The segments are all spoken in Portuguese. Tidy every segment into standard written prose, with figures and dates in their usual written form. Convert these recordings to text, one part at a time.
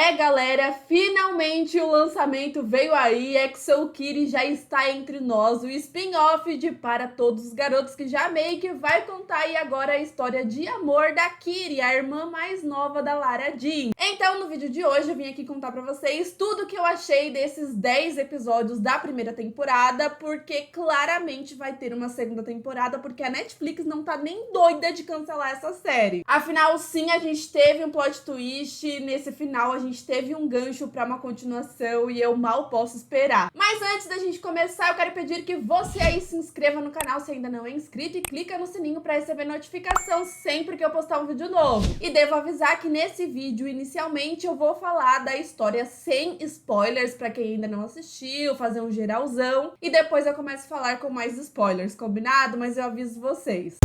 É, galera, finalmente o lançamento veio aí, EXO Kitty já está entre nós, o spin-off de Para Todos os Garotos que Já Amei, que vai contar aí agora a história de amor da Kitty, a irmã mais nova da Lara Jean. Então, no vídeo de hoje eu vim aqui contar pra vocês tudo que eu achei desses 10 episódios da primeira temporada, porque claramente vai ter uma segunda temporada, porque a Netflix não tá nem doida de cancelar essa série. Afinal, sim, a gente teve um plot twist, nesse final a gente teve um gancho pra uma continuação e eu mal posso esperar. Mas antes da gente começar, eu quero pedir que você aí se inscreva no canal se ainda não é inscrito e clica no sininho pra receber notificação sempre que eu postar um vídeo novo. E devo avisar que nesse vídeo, inicialmente, eu vou falar da história sem spoilers pra quem ainda não assistiu, fazer um geralzão, e depois eu começo a falar com mais spoilers, combinado? Mas eu aviso vocês.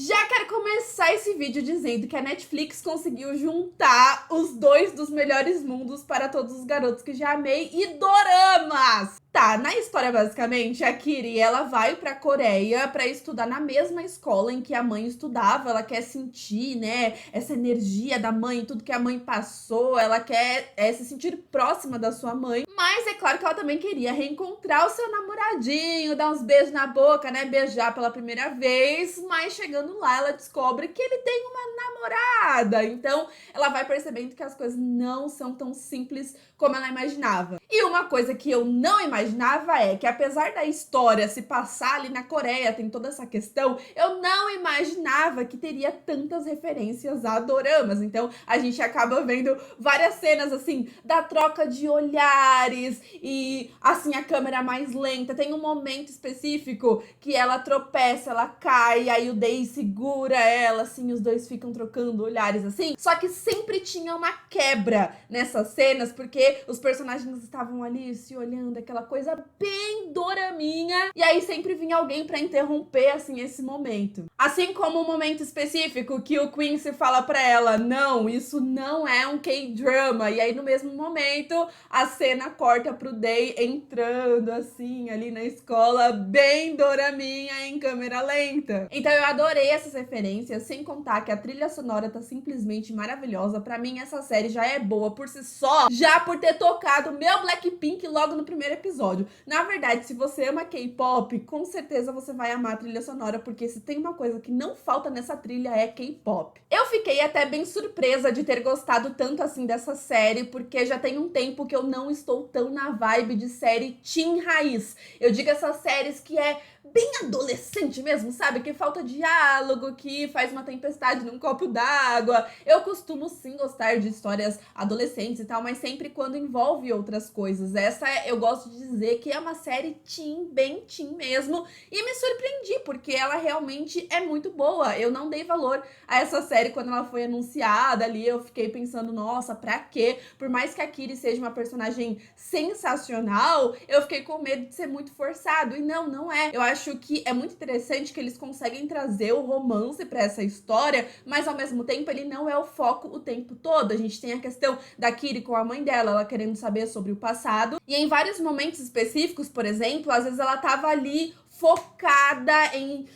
Já quero começar esse vídeo dizendo que a Netflix conseguiu juntar os dois dos melhores mundos Para Todos os Garotos que Já Amei e doramas! Tá, na história, basicamente, a Kitty, ela vai pra Coreia pra estudar na mesma escola em que a mãe estudava. Ela quer sentir, né, essa energia da mãe, tudo que a mãe passou. Ela quer se sentir próxima da sua mãe. Mas é claro que ela também queria reencontrar o seu namoradinho, dar uns beijos na boca, né, beijar pela primeira vez. Mas chegando lá, ela descobre que ele tem uma namorada. Então, ela vai percebendo que as coisas não são tão simples como ela imaginava. E uma coisa que eu não imaginava é que, apesar da história se passar ali na Coreia, tem toda essa questão, eu não imaginava que teria tantas referências a doramas. Então, a gente acaba vendo várias cenas, assim, da troca de olhares e, assim, a câmera mais lenta. Tem um momento específico que ela tropeça, ela cai, aí o Day segura ela, assim, os dois ficam trocando olhares, assim. Só que sempre tinha uma quebra nessas cenas, porque os personagens estavam ali se olhando, aquela coisa bem doraminha, e aí sempre vinha alguém pra interromper, assim, esse momento. Assim como um momento específico que o Quincy fala pra ela, não, isso não é um K-drama, e aí no mesmo momento a cena corta pro Day entrando, assim, ali na escola, bem doraminha, em câmera lenta. Então eu adorei essas referências, sem contar que a trilha sonora tá simplesmente maravilhosa. Pra mim essa série já é boa por si só, já por ter tocado meu Blackpink logo no primeiro episódio. Na verdade, se você ama K-pop, com certeza você vai amar a trilha sonora, porque se tem uma coisa que não falta nessa trilha é K-pop. Eu fiquei até bem surpresa de ter gostado tanto assim dessa série, porque já tem um tempo que eu não estou tão na vibe de série teen raiz. Eu digo essas séries que é bem adolescente mesmo, sabe? Que falta diálogo, que faz uma tempestade num copo d'água. Eu costumo sim gostar de histórias adolescentes e tal, mas sempre quando envolve outras coisas. Essa eu gosto de dizer que é uma série teen, bem teen mesmo, e me surpreendi, porque ela realmente é muito boa. Eu não dei valor a essa série quando ela foi anunciada ali, eu fiquei pensando, nossa, pra quê? Por mais que a Kitty seja uma personagem sensacional, eu fiquei com medo de ser muito forçado, e não é. Eu acho que é muito interessante que eles conseguem trazer o romance pra essa história, mas ao mesmo tempo ele não é o foco o tempo todo. A gente tem a questão da Kitty com a mãe dela, ela querendo saber sobre o passado, e em vários momentos específicos, por exemplo, às vezes ela tava ali focada em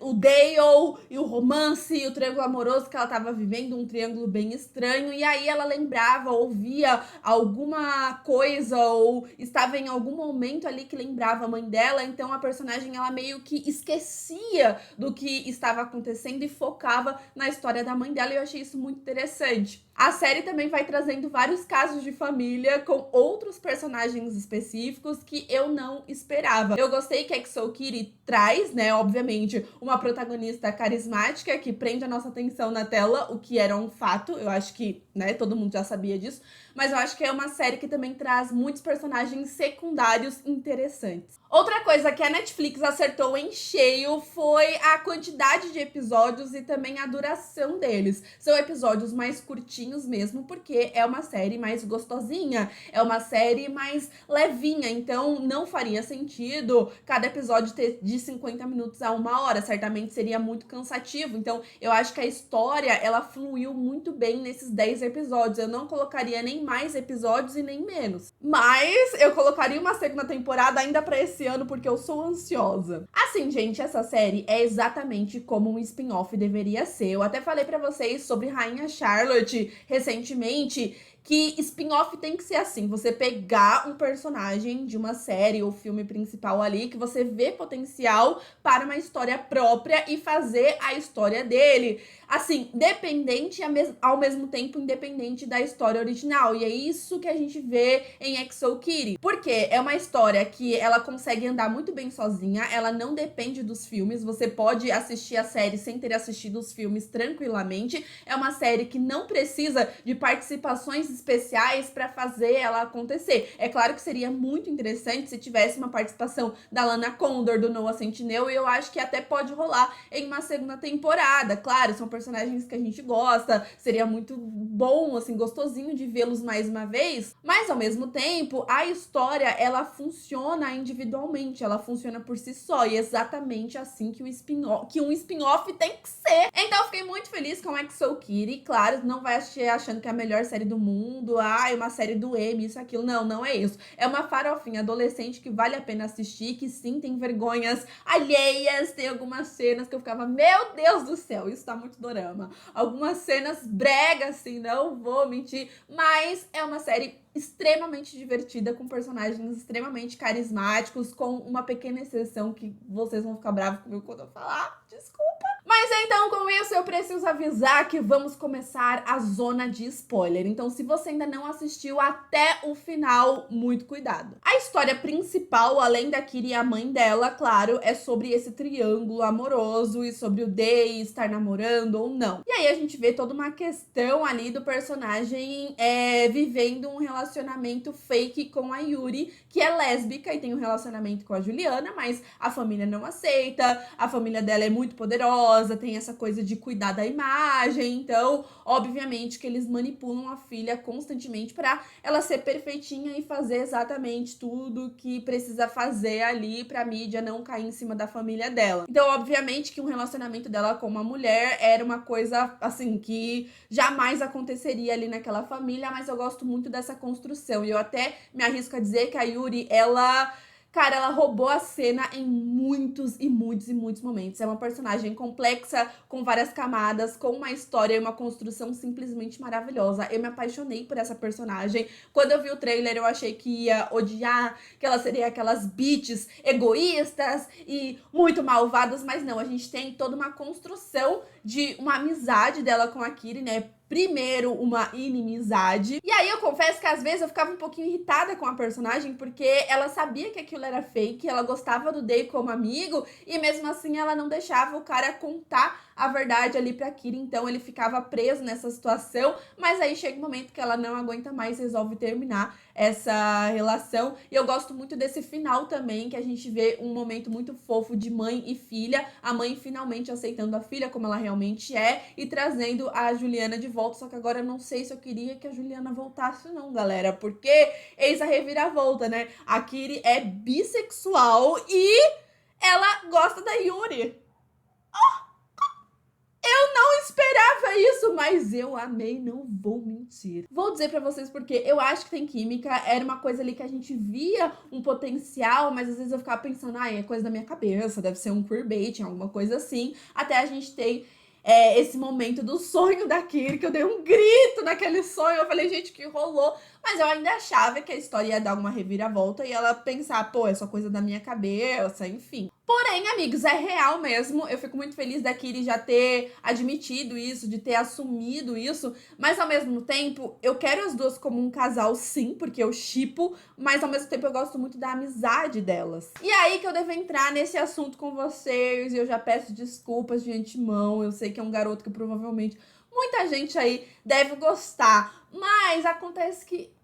o Dale e o romance e o triângulo amoroso que ela tava vivendo, um triângulo bem estranho, e aí ela lembrava, ouvia alguma coisa ou estava em algum momento ali que lembrava a mãe dela, então a personagem ela meio que esquecia do que estava acontecendo e focava na história da mãe dela, e eu achei isso muito interessante. A série também vai trazendo vários casos de família com outros personagens específicos que eu não esperava. Eu gostei que a EXO Kitty traz, né, obviamente, uma protagonista carismática que prende a nossa atenção na tela, o que era um fato. Eu acho que, né, todo mundo já sabia disso, mas eu acho que é uma série que também traz muitos personagens secundários interessantes. Outra coisa que a Netflix acertou em cheio foi a quantidade de episódios e também a duração deles. São episódios mais curtinhos mesmo, porque é uma série mais gostosinha, é uma série mais levinha, então não faria sentido cada episódio ter de 50 minutos a 1 hora, certamente seria muito cansativo. Então eu acho que a história, ela fluiu muito bem nesses 10 episódios. Eu não colocaria nem mais episódios e nem menos. Mas eu colocaria uma segunda temporada ainda pra esse esse ano porque eu sou ansiosa. Assim, gente, essa série é exatamente como um spin-off deveria ser. Eu até falei pra vocês sobre Rainha Charlotte recentemente, que spin-off tem que ser assim, você pegar um personagem de uma série ou filme principal ali, que você vê potencial para uma história própria e fazer a história dele, assim, dependente ao mesmo tempo independente da história original. E é isso que a gente vê em Exo Kitty, porque é uma história que ela consegue andar muito bem sozinha, ela não depende dos filmes, você pode assistir a série sem ter assistido os filmes tranquilamente. É uma série que não precisa de participações especiais para fazer ela acontecer. É claro que seria muito interessante se tivesse uma participação da Lana Condor, do Noah Centineo, e eu acho que até pode rolar em uma segunda temporada. Claro, são personagens que a gente gosta, seria muito bom, assim, gostosinho de vê-los mais uma vez, mas ao mesmo tempo, a história, ela funciona individualmente, ela funciona por si só, e é exatamente assim que um spin-off tem que ser. Então eu fiquei muito feliz com Exo Kitty. Claro, não vai assistir achando que é a melhor série do mundo, é uma série do M, isso, aquilo. Não, não é isso. É uma farofinha adolescente que vale a pena assistir, que sim, tem vergonhas alheias, tem algumas cenas que eu ficava, meu Deus do céu, isso tá muito dorama. Algumas cenas brega, assim, não vou mentir, mas é uma série extremamente divertida, com personagens extremamente carismáticos, com uma pequena exceção que vocês vão ficar bravos comigo quando eu falar, desculpa. Mas então, com isso, eu preciso avisar que vamos começar a zona de spoiler. Então, se você ainda não assistiu até o final, muito cuidado. A história principal, além da Kitty e a mãe dela, claro, é sobre esse triângulo amoroso e sobre o Day estar namorando ou não. E aí a gente vê toda uma questão ali do personagem vivendo um relacionamento fake com a Yuri, que é lésbica e tem um relacionamento com a Juliana, mas a família não aceita, a família dela é muito poderosa, tem essa coisa de cuidar da imagem, então, obviamente que eles manipulam a filha constantemente para ela ser perfeitinha e fazer exatamente tudo que precisa fazer ali pra mídia não cair em cima da família dela. Então, obviamente que um relacionamento dela com uma mulher era uma coisa, assim, que jamais aconteceria ali naquela família, mas eu gosto muito dessa construção. E eu até me arrisco a dizer que a Yuri, cara, ela roubou a cena em muitos e muitos e muitos momentos. É uma personagem complexa, com várias camadas, com uma história e uma construção simplesmente maravilhosa. Eu me apaixonei por essa personagem. Quando eu vi o trailer, eu achei que ia odiar, que ela seria aquelas bitches egoístas e muito malvadas, mas não, a gente tem toda uma construção de uma amizade dela com a Kitty, né? Primeiro, uma inimizade. E aí eu confesso que às vezes eu ficava um pouquinho irritada com a personagem, porque ela sabia que aquilo era fake, ela gostava do Day como amigo, e mesmo assim ela não deixava o cara contar a verdade ali pra Kitty, então ele ficava preso nessa situação, mas aí chega um momento que ela não aguenta mais, resolve terminar essa relação. E eu gosto muito desse final também, que a gente vê um momento muito fofo de mãe e filha, a mãe finalmente aceitando a filha como ela realmente é e trazendo a Juliana de volta. Só que agora eu não sei se eu queria que a Juliana voltasse não, galera, porque eis a reviravolta, né? A Kitty é bissexual e ela gosta da Yuri. Não esperava isso, mas eu amei, não vou mentir. Vou dizer pra vocês porque eu acho que tem química, era uma coisa ali que a gente via um potencial, mas às vezes eu ficava pensando, é coisa da minha cabeça, deve ser um queerbaiting, alguma coisa assim, até a gente tem esse momento do sonho da Kitty, que eu dei um grito naquele sonho, eu falei, gente, que rolou, mas eu ainda achava que a história ia dar uma reviravolta e ela pensar, pô, é só coisa da minha cabeça, enfim. Porém, amigos, é real mesmo. Eu fico muito feliz da Kitty já ter admitido isso, de ter assumido isso. Mas, ao mesmo tempo, eu quero as duas como um casal, sim, porque eu shippo. Mas, ao mesmo tempo, eu gosto muito da amizade delas. E aí que eu devo entrar nesse assunto com vocês. E eu já peço desculpas de antemão. Eu sei que é um garoto que provavelmente muita gente aí deve gostar. Mas acontece que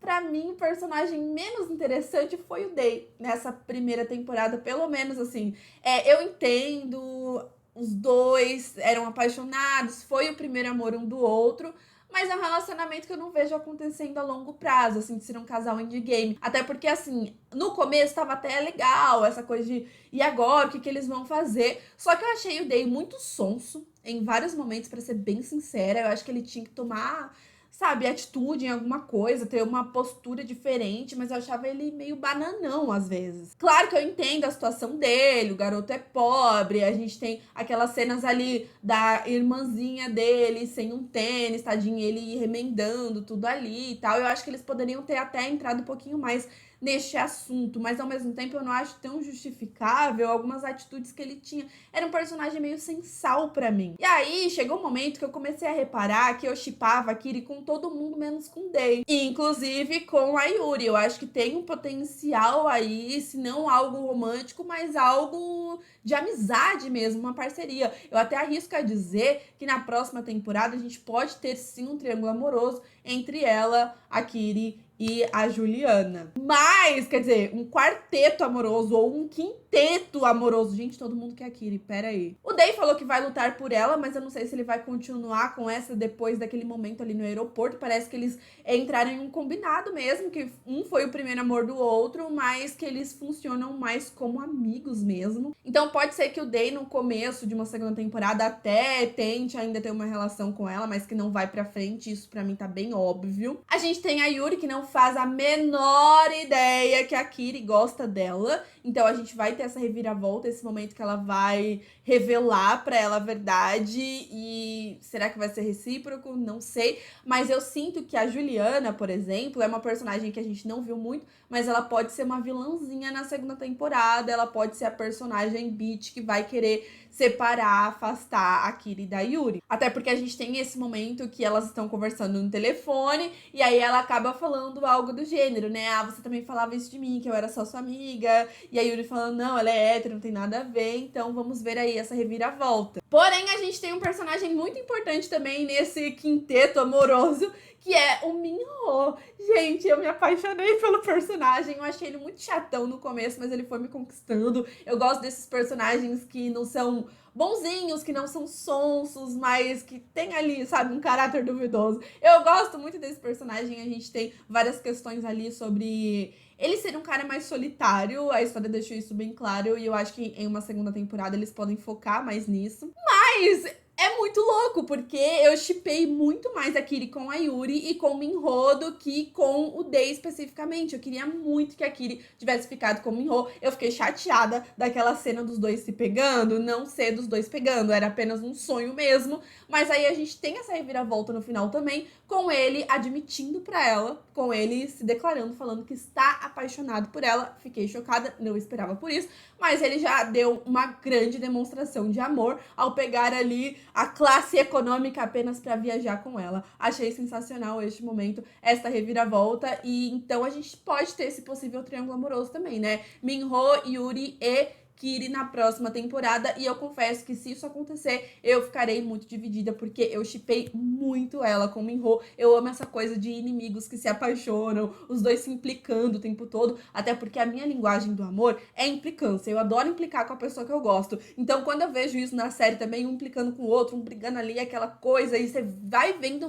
pra mim, o personagem menos interessante foi o Day nessa primeira temporada, pelo menos assim. Eu entendo, os dois eram apaixonados, foi o primeiro amor um do outro, mas é um relacionamento que eu não vejo acontecendo a longo prazo, assim, de ser um casal indie game. Até porque, assim, no começo tava até legal, essa coisa de e agora, o que eles vão fazer? Só que eu achei o Day muito sonso em vários momentos, pra ser bem sincera. Eu acho que ele tinha que tomar, sabe, atitude em alguma coisa, ter uma postura diferente, mas eu achava ele meio bananão às vezes. Claro que eu entendo a situação dele, o garoto é pobre, a gente tem aquelas cenas ali da irmãzinha dele sem um tênis, tadinho, ele remendando tudo ali e tal. Eu acho que eles poderiam ter até entrado um pouquinho mais neste assunto, mas ao mesmo tempo eu não acho tão justificável algumas atitudes que ele tinha. Era um personagem meio sem sal pra mim. E aí chegou um momento que eu comecei a reparar que eu shippava a Kiri com todo mundo menos com o Day, e inclusive com a Yuri. Eu acho que tem um potencial aí, se não algo romântico, mas algo de amizade mesmo, uma parceria. Eu até arrisco a dizer que na próxima temporada a gente pode ter sim um triângulo amoroso entre ela, a Kiri e a Juliana. Mas, quer dizer, um quarteto amoroso ou um quinteto amoroso. Gente, todo mundo quer a Kiri, pera aí. O Day falou que vai lutar por ela, mas eu não sei se ele vai continuar com essa depois daquele momento ali no aeroporto. Parece que eles entraram em um combinado mesmo, que um foi o primeiro amor do outro, mas que eles funcionam mais como amigos mesmo. Então pode ser que o Day, no começo de uma segunda temporada, até tente ainda ter uma relação com ela, mas que não vai pra frente. Isso pra mim tá bem óbvio. A gente tem a Yuri, que não faz a menor ideia que a Kiri gosta dela. Então a gente vai ter essa reviravolta, esse momento que ela vai revelar pra ela a verdade. E será que vai ser recíproco? Não sei. Mas eu sinto que a Juliana, por exemplo, é uma personagem que a gente não viu muito, mas ela pode ser uma vilãzinha na segunda temporada. Ela pode ser a personagem bitch que vai querer separar, afastar a Kiri da Yuri. Até porque a gente tem esse momento que elas estão conversando no telefone e aí ela acaba falando algo do gênero, né? Ah, você também falava isso de mim, que eu era só sua amiga. E a Yuri falando, não, ela é hétero, não tem nada a ver, então vamos ver aí essa reviravolta. Porém, a gente tem um personagem muito importante também nesse quinteto amoroso, que é o Minho. Gente, eu me apaixonei pelo personagem, eu achei ele muito chatão no começo, mas ele foi me conquistando. Eu gosto desses personagens que não são bonzinhos, que não são sonsos, mas que tem ali, sabe, um caráter duvidoso. Eu gosto muito desse personagem, a gente tem várias questões ali sobre ele ser um cara mais solitário, a história deixou isso bem claro, e eu acho que em uma segunda temporada eles podem focar mais nisso. Mas é muito louco, porque eu shippei muito mais a Kiri com a Yuri e com o Minho do que com o Day especificamente. Eu queria muito que a Kiri tivesse ficado com o Minho. Eu fiquei chateada daquela cena dos dois se pegando, não ser dos dois pegando, era apenas um sonho mesmo. Mas aí a gente tem essa reviravolta no final também, com ele admitindo pra ela, com ele se declarando, falando que está apaixonado por ela. Fiquei chocada, não esperava por isso, mas ele já deu uma grande demonstração de amor ao pegar ali a classe econômica apenas para viajar com ela. Achei sensacional este momento, esta reviravolta, e então a gente pode ter esse possível triângulo amoroso também, né? Minho, Yuri e Kiri na próxima temporada, e eu confesso que se isso acontecer, eu ficarei muito dividida, porque eu shippei muito ela com o Minho. Eu amo essa coisa de inimigos que se apaixonam, os dois se implicando o tempo todo, até porque a minha linguagem do amor é implicância, eu adoro implicar com a pessoa que eu gosto. Então quando eu vejo isso na série também, um implicando com o outro, um brigando ali, aquela coisa, e você vai vendo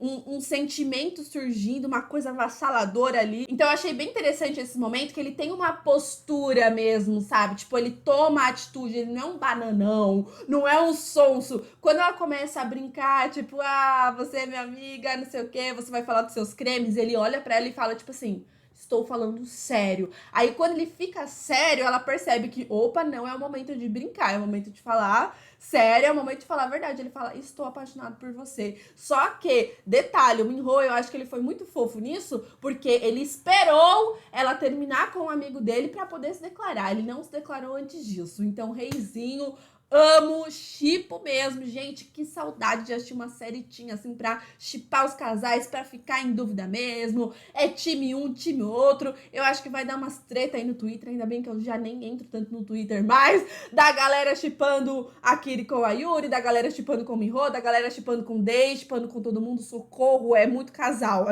um sentimento surgindo, uma coisa avassaladora ali. Então eu achei bem interessante esse momento, que ele tem uma postura mesmo, sabe? Tipo, ele toma a atitude, ele não é um bananão, não é um sonso. Quando ela começa a brincar, tipo, ah, você é minha amiga, não sei o quê, você vai falar dos seus cremes, ele olha pra ela e fala, tipo assim, estou falando sério. Aí quando ele fica sério, ela percebe que, opa, não é o momento de brincar, é o momento de falar sério, é o momento de falar a verdade. Ele fala, estou apaixonado por você. Só que, detalhe, o Minho, eu acho que ele foi muito fofo nisso, porque ele esperou ela terminar com um amigo dele pra poder se declarar. Ele não se declarou antes disso. Então, reizinho, amo, shippo mesmo. Gente, que saudade de assistir uma série tinha, assim, pra shippar os casais, pra ficar em dúvida mesmo. É time um, time outro. Eu acho que vai dar umas treta aí no Twitter, ainda bem que eu já nem entro tanto no Twitter mais, da galera shippando a Kiri com a Yuri, da galera shippando com o Minho, da galera shippando com o Day, shippando com todo mundo. Socorro, é muito casal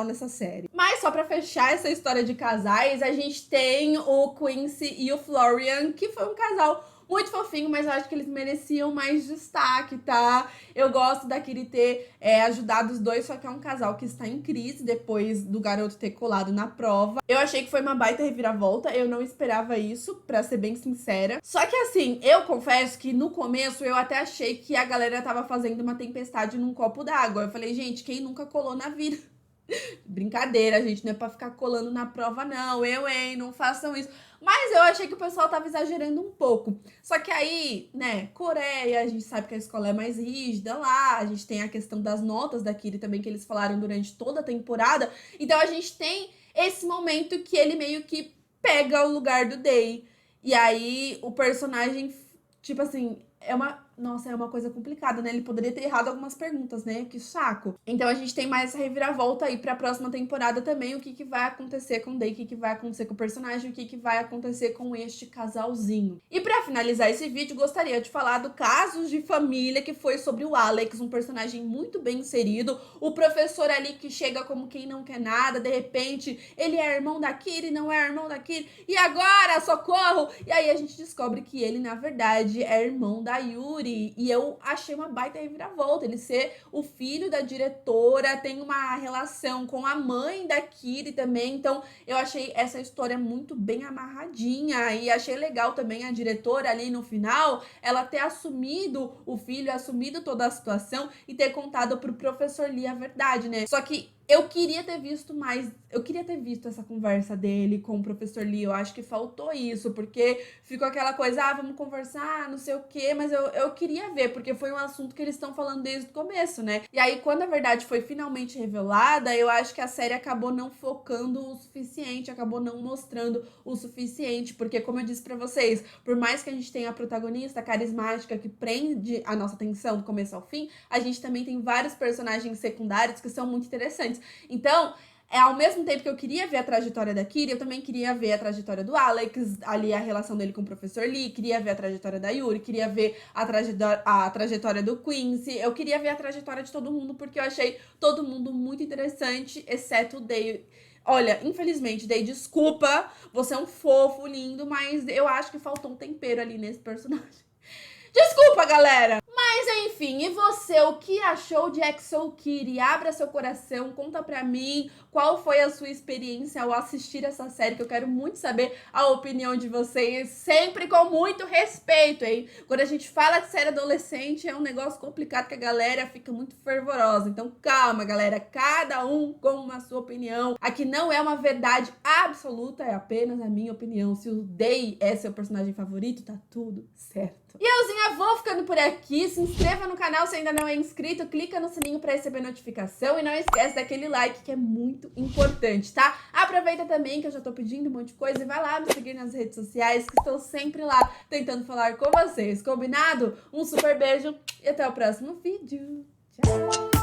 nessa série. Mas só pra fechar essa história de casais, a gente tem o Quincy e o Florian, que foi um casal muito fofinho, mas eu acho que eles mereciam mais destaque, tá? Eu gosto da Kiri ter ajudado os dois, só que é um casal que está em crise depois do garoto ter colado na prova. Eu achei que foi uma baita reviravolta, eu não esperava isso, pra ser bem sincera. Só que assim, eu confesso que no começo eu até achei que a galera tava fazendo uma tempestade num copo d'água. Eu falei, gente, quem nunca colou na vida? Brincadeira, gente, não é pra ficar colando na prova, não. Hein, não façam isso. Mas eu achei que o pessoal tava exagerando um pouco. Só que aí, né, Coreia, a gente sabe que a escola é mais rígida lá, a gente tem a questão das notas da Kiri também, que eles falaram durante toda a temporada. Então a gente tem esse momento que ele meio que pega o lugar do Day. E aí o personagem, tipo assim, Nossa, é uma coisa complicada, né? Ele poderia ter errado algumas perguntas, né? Que saco. Então a gente tem mais essa reviravolta aí pra próxima temporada também. O que vai acontecer com o Day, o que vai acontecer com o personagem, o que vai acontecer com este casalzinho. E pra finalizar esse vídeo, gostaria de falar do Casos de Família, que foi sobre o Alex, um personagem muito bem inserido. O professor ali que chega como quem não quer nada, de repente ele é irmão da Kiri, não é irmão da Kiri, e agora, socorro! E aí a gente descobre que ele, na verdade, é irmão da Yuri. E eu achei uma baita reviravolta. Ele ser o filho da diretora, tem uma relação com a mãe da Kiri também. Então, eu achei essa história muito bem amarradinha. E achei legal também a diretora ali no final, ela ter assumido o filho, assumido toda a situação e ter contado pro professor Lee a verdade, né? Só que eu queria ter visto mais, eu queria ter visto essa conversa dele com o professor Lee, eu acho que faltou isso, porque ficou aquela coisa, vamos conversar, não sei o quê, mas eu queria ver, porque foi um assunto que eles estão falando desde o começo, né? E aí, quando a verdade foi finalmente revelada, eu acho que a série acabou não focando o suficiente, acabou não mostrando o suficiente, porque como eu disse pra vocês, por mais que a gente tenha a protagonista carismática que prende a nossa atenção do começo ao fim, a gente também tem vários personagens secundários que são muito interessantes. Então, ao mesmo tempo que eu queria ver a trajetória da Kiri, eu também queria ver a trajetória do Alex, ali a relação dele com o professor Lee, queria ver a trajetória da Yuri, queria ver a trajetória do Quincy, eu queria ver a trajetória de todo mundo, porque eu achei todo mundo muito interessante, exceto o Day. Olha, infelizmente, Day, desculpa, você é um fofo, lindo, mas eu acho que faltou um tempero ali nesse personagem. Desculpa, galera! Mas enfim, e você, o que achou de Exo Kitty? Abra seu coração, conta pra mim qual foi a sua experiência ao assistir essa série, que eu quero muito saber a opinião de vocês, sempre com muito respeito, hein? Quando a gente fala de série adolescente, é um negócio complicado que a galera fica muito fervorosa. Então calma, galera, cada um com a sua opinião. Aqui não é uma verdade absoluta, é apenas a minha opinião. Se o Day é seu personagem favorito, tá tudo certo. E euzinha, vou ficando por aqui. Se inscreva no canal se ainda não é inscrito, clica no sininho para receber notificação e não esquece daquele like que é muito importante, tá? Aproveita também que eu já tô pedindo um monte de coisa e vai lá me seguir nas redes sociais que estou sempre lá tentando falar com vocês, combinado? Um super beijo e até o próximo vídeo. Tchau!